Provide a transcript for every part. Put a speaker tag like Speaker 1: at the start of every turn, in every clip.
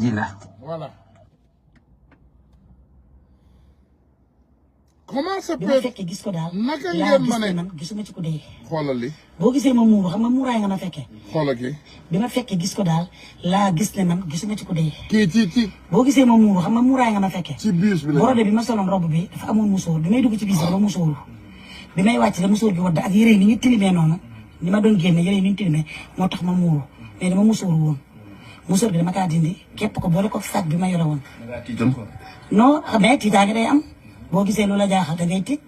Speaker 1: Voilà. Comment ça peut
Speaker 2: bi ma fekkee gis ko daal
Speaker 1: naka
Speaker 2: laa
Speaker 1: ngeen
Speaker 2: gis
Speaker 1: ma
Speaker 2: ne
Speaker 1: ne
Speaker 2: man gisuma ci ko dee
Speaker 1: xoolal li
Speaker 2: boo gisee ma muuru xam nga muuraay nga ma fekkee
Speaker 1: xoolal kii
Speaker 2: bi ma fekkee gis ko daal laa gis ne man gisuma ci ko dee
Speaker 1: kii
Speaker 2: boo gisee ma muuru xam nga muuraay nga ma fekkee
Speaker 1: ci bus bi la
Speaker 2: borode bi ma soloon robe bi dafa amoon musóor bi may dugg ci bis bi ba musóoru bi may wàcc la musóor gi wadd ak yére yi ni ñu tilimee noonu ni ma doon génne yére yi ni ñu tilimee moo tax ma muuru mais dama musóoru woon musóor bi dama kaa dindi képp ko boole ko sac bi ma yore woon non mais tiitaange day am boo gisee loola jaaxal da ngay tiit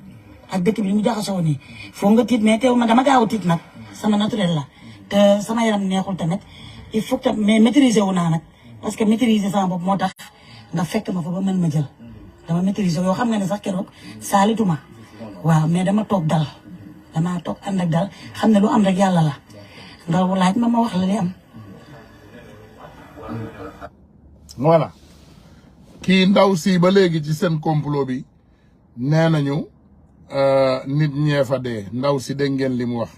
Speaker 2: ak dëkk bi mu jaxasoo nii foo nga tiit mais teew ma dama gaaw a tiit nag sama naturel la te sama yaram neexul tamit il faut que mais maîtriser wu naa nag parce que maîtriser sama bopp moo tax nga fekk ma fa ba mën ma jël dama maîtriser yoo xam nga ne sax keroog saalituma waaw mais dama toog dal damaa toog ànd ak dal xam ne lu am rek yàlla la nga laaj ma wax la li am.
Speaker 1: voilà kii ndaw si ba léegi ci seen complot bi nee nañu nit ñee fa dee ndaw si dégg ngeen li mu wax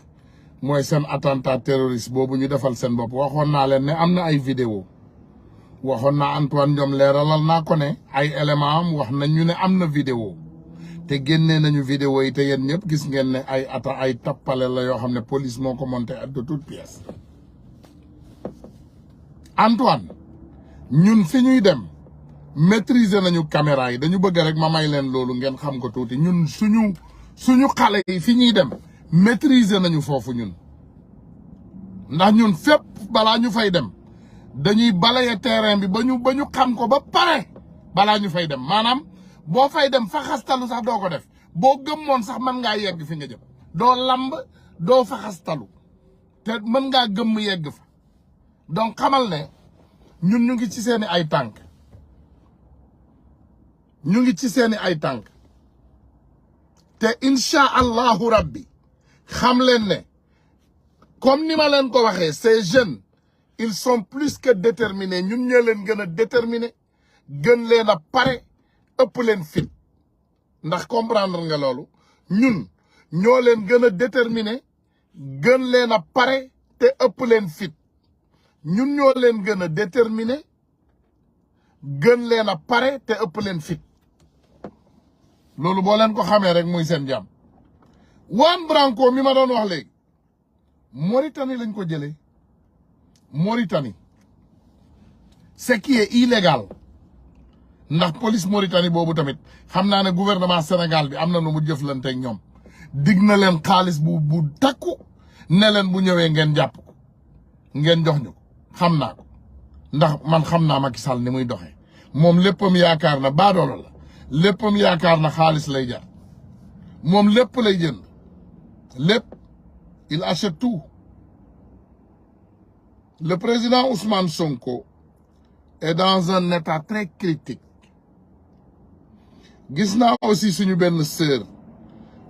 Speaker 1: mooy seen attentat terroriste boobu ñu defal seen bopp waxoon naa leen ne am na ay vidéo waxoon naa Antoine Diome leeralal naa ko ne ay élément am wax nañ ñu ne am na vidéo te génnee nañu vidéo yi te yéen ñëpp gis ngeen ne ay tappale la yoo xam ne police moo ko monté de toutes pièces Antoine ñun fi ñuy dem maîtriser nañu caméra yi dañu bëgg rek ma may leen loolu ngeen xam ko tuuti ñun suñu xale yi fi ñuy dem maîtriser nañu foofu ñun ndax ñun fépp balaa ñu fay dem dañuy balayer terrain bi ba ñu xam ko ba pare balaa ñu fay dem maanaam boo fay dem fa xastalu sax doo ko def boo gëmmoon sax mën ngaa yegg fi nga jëm doo lamb doo fa xastalu te mën ngaa gëmm yegg fa donc xamal ne ñun ñu ngi ci seeni ay tànk ñu ngi ci seeni ay tànk te incha allahu rabbi xam leen ne comme ni ma leen ko waxee ces jeunes ils sont plus que déterminés ñun ñoo leen gën a déterminés gën leen a pare ëpp leen fit ndax comprendre nga loolu ñun ñoo leen gën a déterminés gën leen a pare te ëpp leen fit ñun ñoo leen gën a déterminés gën leen a pare te ëpp leen fit loolu boo leen ko xamee rek muy seen jàmm Juan Branco mi ma doon wax léegi Mauritanie lañ ko jëlee Mauritanie ce qui est illégal ndax police Mauritanie boobu tamit xam naa ne gouvernement Sénégal bi am na nu mu jëflante ak ñoom dig na leen xaalis bu takku ne leen bu ñëwee ngeen jàpp ko ngeen jox ñu ko xam naa ko ndax man xam naa Macky Sall ni muy doxee moom léppam yaakaar na baadoolo la léppam yaakaar na xaalis lay jar moom lépp lay jënd lépp il achète tout le président Ousmane Sonko est dans un état très critique gis naa aussi suñu benn sœur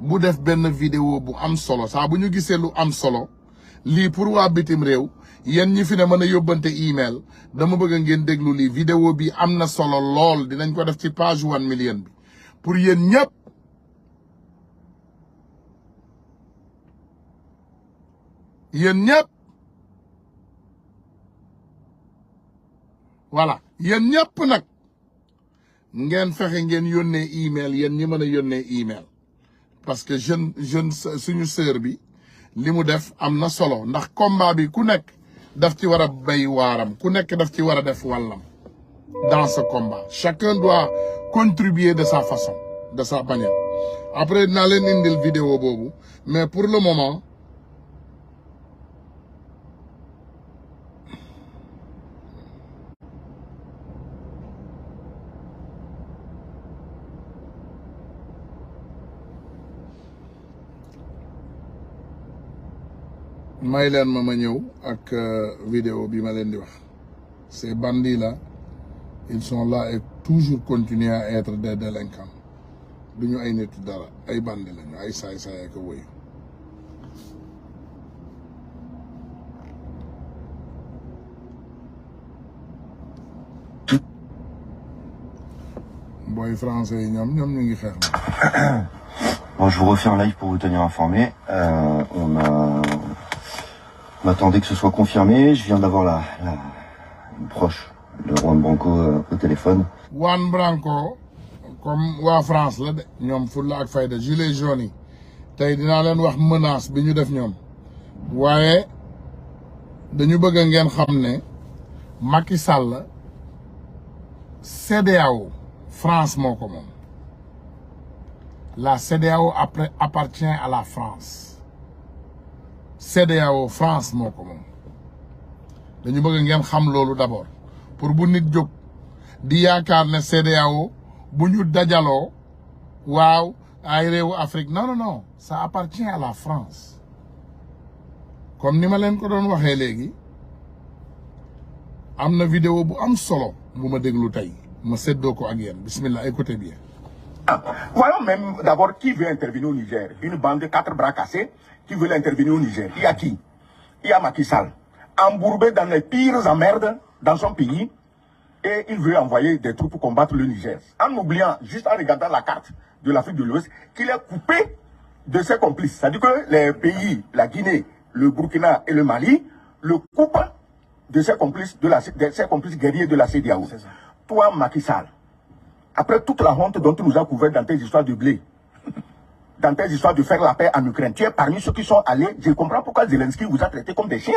Speaker 1: bu def benn vidéo bu am solo saa bu ñu gisee lu am solo lii pour waa bitim réew yéen ñi fi ne mën a yóbbante email dama bëgg ngeen déglu lii vidéo bi am na solo lool dinañ ko def ci page 1 million bi pour yéen ñëpp voilà yéen ñëpp nag ngeen fexe ngeen yónnee email yéen ñi mën a yónnee email parce que jeune suñu sœur bi li mu def am na solo ndax combat bi ku nekk daf ci war a bay waaram ku nekk daf ci war a def wàllam dans ce combat chacun doit contribuer de sa façon de sa manière après dinaa leen indil vidéo boobu mais pour le moment may leen ma ñëw ak vidéo bi ma leen di wax ces bandits là ils sont là et toujours continuer à être des délinquants du ñu ay nit dara ay bandits lañu ay saay-saay ak wëyu boy français yi ñoom ñu ngi xeex na.
Speaker 3: Bon, je vous refais un live pour vous tenir informé. On attendait que ce soit confirmé. Je viens d'avoir une proche de Juan Branco au téléphone.
Speaker 1: Juan Branco comme waa France la de ñoom fulla ak fayda gilet jaune yi tey dinaa leen wax menace bi ñu def ñoom waaye dañu bëgg ngeen xam ne Macky Sall CEDEAO France moo ko moom la CEDEAO après appartient à la France CEDEAO France moo ko moom dañu bëgg ngeen xam loolu d'abord pour bu nit jóg di yaakaar ne CEDEAO bu ñu dajaloo waaw ay réewu Afrique non non non ça appartient à la France comme ni ma leen ko doon waxee léegi am na vidéo bu am solo bu ma déglu tey ma séddoo ko ak yéen bismillah écoutez bien.
Speaker 4: Voyons même d'abord qui veut intervenir au Niger. Une bande de 4 bras cassés qui veut intervenir au Niger. Il y a qui? Il y a Macky Sall, embourbé dans les pires emmerdes dans son pays, et il veut envoyer des troupes pour combattre le Niger. En oubliant, juste en regardant la carte de l'Afrique de l'Ouest, qu'il est coupé de ses complices. C'est-à-dire que les pays, la Guinée, le Burkina et le Mali, le coupent de ses complices, de ses complices guerriers de la CEDEAO. Toi, Macky Sall, après toute la honte dont tu nous as couvert dans tes histoires de blé, dans tes histoires de faire la paix en Ukraine, tu es parmi ceux qui sont allés. Je comprends pourquoi Zelensky vous a traité comme des chiens.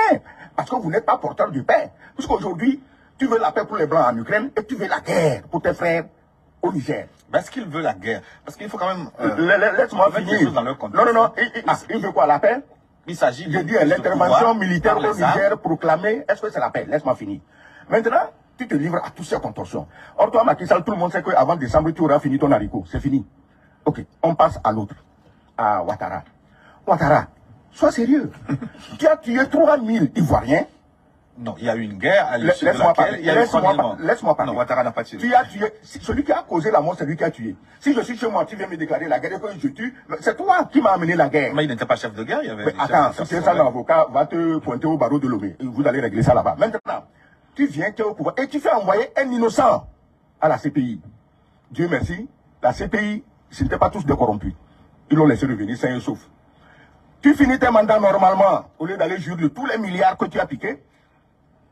Speaker 4: Parce que vous n'êtes pas porteur de paix. Puisqu'aujourd'hui, tu veux la paix pour les Blancs en Ukraine et tu veux la guerre pour tes frères au Niger.
Speaker 5: Est-ce qu'il veut la guerre? Parce qu'il faut quand même...
Speaker 4: Laisse-moi finir. Non. Il veut quoi, la paix?
Speaker 5: Il s'agit...
Speaker 4: Je dis l'intervention militaire au Niger proclamée. Est-ce que c'est la paix? Laisse-moi finir. Maintenant, tu te livres à toutes ces contorsions. Or, toi, Macky Sall, tout le monde sait qu'avant décembre, tu auras fini ton haricot. C'est fini. Ok, on passe à l'autre. À Ouattara. Ouattara, sois sérieux. Tu as tué 3000 Ivoiriens.
Speaker 5: Non, il y a eu une guerre à l'issue de laquelle il y a eu 3000 morts.
Speaker 4: Laisse-moi parler.
Speaker 5: Non, Ouattara n'a pas tué.
Speaker 4: Tu as tué. Celui qui a causé la mort, c'est lui qui a tué. Si je suis chez moi, tu viens me déclarer la guerre et que je tue, c'est toi qui m'as amené la guerre.
Speaker 5: Mais il n'était pas chef de guerre, il y avait...
Speaker 4: Attends, si c'est ça, l'avocat va te pointer au barreau de Lomé. Vous allez régler ça là-bas. Maintenant, tu viens, tu es au pouvoir et tu fais envoyer un innocent à la CPI. Dieu merci, la CPI, ce n'étaient pas tous des corrompus. Ils l'ont laissé revenir sain et sauf. Tu finis tes mandats normalement, au lieu d'aller jouir de tous les milliards que tu as piqués,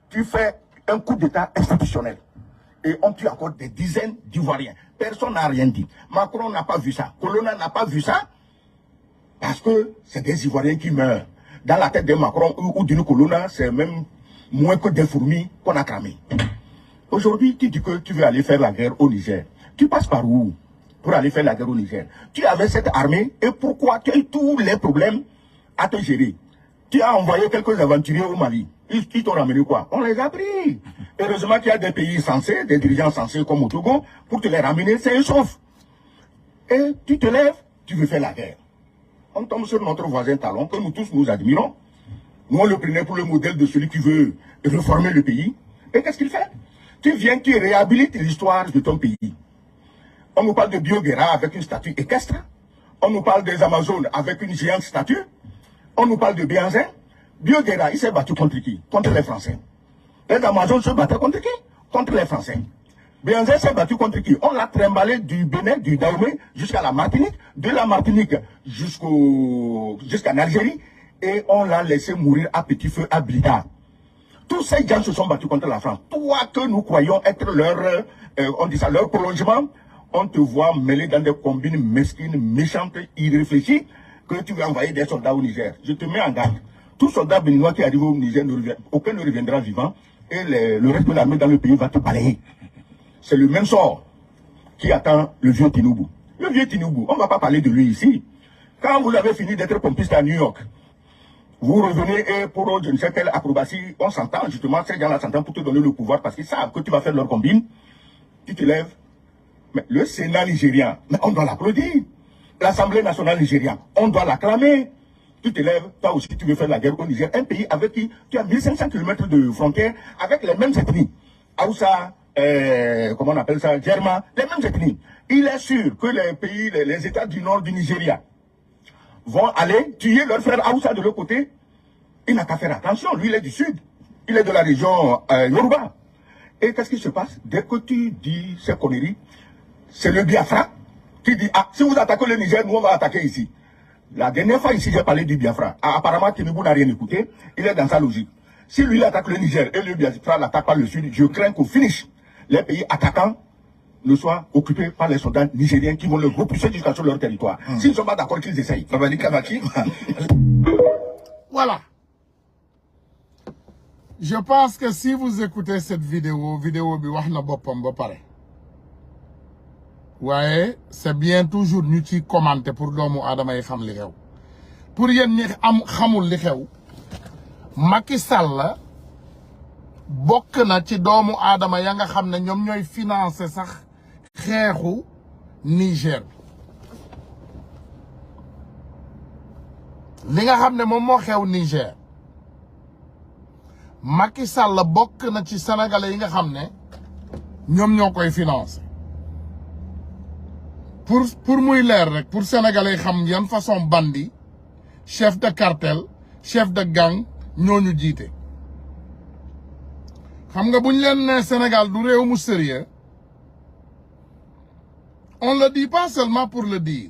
Speaker 4: tu fais un coup d'État institutionnel. Et on tue encore des dizaines d'Ivoiriens. Personne n'a rien dit. Macron n'a pas vu ça. Colonna n'a pas vu ça. Parce que c'est des Ivoiriens qui meurent. Dans la tête de Macron ou d'une Colonna, c'est même moins que des fourmis qu'on a cramées. Aujourd'hui, tu dis que tu veux aller faire la guerre au Niger. Tu passes par où pour aller faire la guerre au Niger? Tu avais cette armée et pourquoi tu as eu tous les problèmes à te gérer? Tu as envoyé quelques aventuriers au Mali. Ils t'ont ramené quoi? On les a pris. Heureusement qu'il y a des pays censés, des dirigeants censés comme au Togo, pour te les ramener, c'est sauf. Et tu te lèves, tu veux faire la guerre. On tombe sur notre voisin Talon, que nous tous nous admirons. Nous, on le prenait pour le modèle de celui qui veut réformer le pays. Et qu'est-ce qu'il fait? Tu viens, tu réhabilites l'histoire de ton pays. On nous parle de Bioguera avec une statue équestre. On nous parle des Amazones avec une géante statue. On nous parle de Bianzin. Bioguera, il s'est battu contre qui? Contre les Français. Les Amazones se battaient contre qui? Contre les Français. Bianzin s'est battu contre qui? On l'a trimballé du Bénin, du Dahomey, jusqu'à la Martinique. De la Martinique jusqu'en Algérie. Et on l'a laissé mourir à petit feu, à Blida. Tous ces gens se sont battus contre la France. Toi que nous croyons être leur prolongement, on te voit mêlé dans des combines mesquines, méchantes, irréfléchies, que tu veux envoyer des soldats au Niger. Je te mets en garde. Tout soldat béninois qui arrive au Niger, aucun ne reviendra vivant, et le reste de l'armée dans le pays va te balayer. C'est le même sort qui attend le vieux Tinubu. Le vieux Tinubu, on ne va pas parler de lui ici. Quand vous avez fini d'être pompiste à New York, vous revenez et pour je ne sais quelle acrobatie, on s'entend justement, ces gens-là s'entendent pour te donner le pouvoir parce qu'ils savent que tu vas faire leur combine. Tu te lèves. Mais le Sénat nigérien, mais on doit l'applaudir. L'Assemblée nationale nigérienne, on doit l'acclamer. Tu te lèves, toi aussi tu veux faire la guerre au Niger, un pays avec qui tu as 1500 km de frontière avec les mêmes ethnies. Aoussa, comment on appelle ça, Germa, les mêmes ethnies. Il est sûr que les pays, les États du nord du Nigeria vont aller tuer leur frère Aoussa de l'autre côté. Il n'a qu'à faire attention, lui il est du sud. Il est de la région Yoruba. Et qu'est-ce qui se passe? Dès que tu dis ces conneries, c'est le Biafra qui dit, ah, si vous attaquez le Niger, nous on va attaquer ici. La dernière fois ici, j'ai parlé du Biafra. Ah, apparemment, Tinubu n'a rien écouté. Il est dans sa logique. Si lui attaque le Niger et le Biafra l'attaque par le Sud, je crains qu'au finish, les pays attaquants ne soient occupés par les soldats nigériens qui vont le repousser jusqu'à sur leur territoire. S'ils ne sont pas d'accord, qu'ils essayent.
Speaker 1: Voilà. Je pense que si vous écoutez cette vidéo bi wax na boppam ba pare. Ouais, c'est bien toujours ñu ci commenter pour doomu aadama yi xam li xew. Pour yéen ñi am xamul li xew, Macky Sall bokk na ci doomu aadama ya nga xam ne ñoom ñooy financer sax xeexu Niger. Li nga xam ne moom moo xew Niger. Macky Sall bokk na ci sénégalais yi nga xam ne ñoom ñoo koy financer. Pour muy leer rek pour sénégalais yi xam yan façon bandi, chef de cartel, chef de gang ñooñu jiite. Xam nga buñ leen ne Sénégal du réew mu sérieux, on le dit pas seulement pour le dire.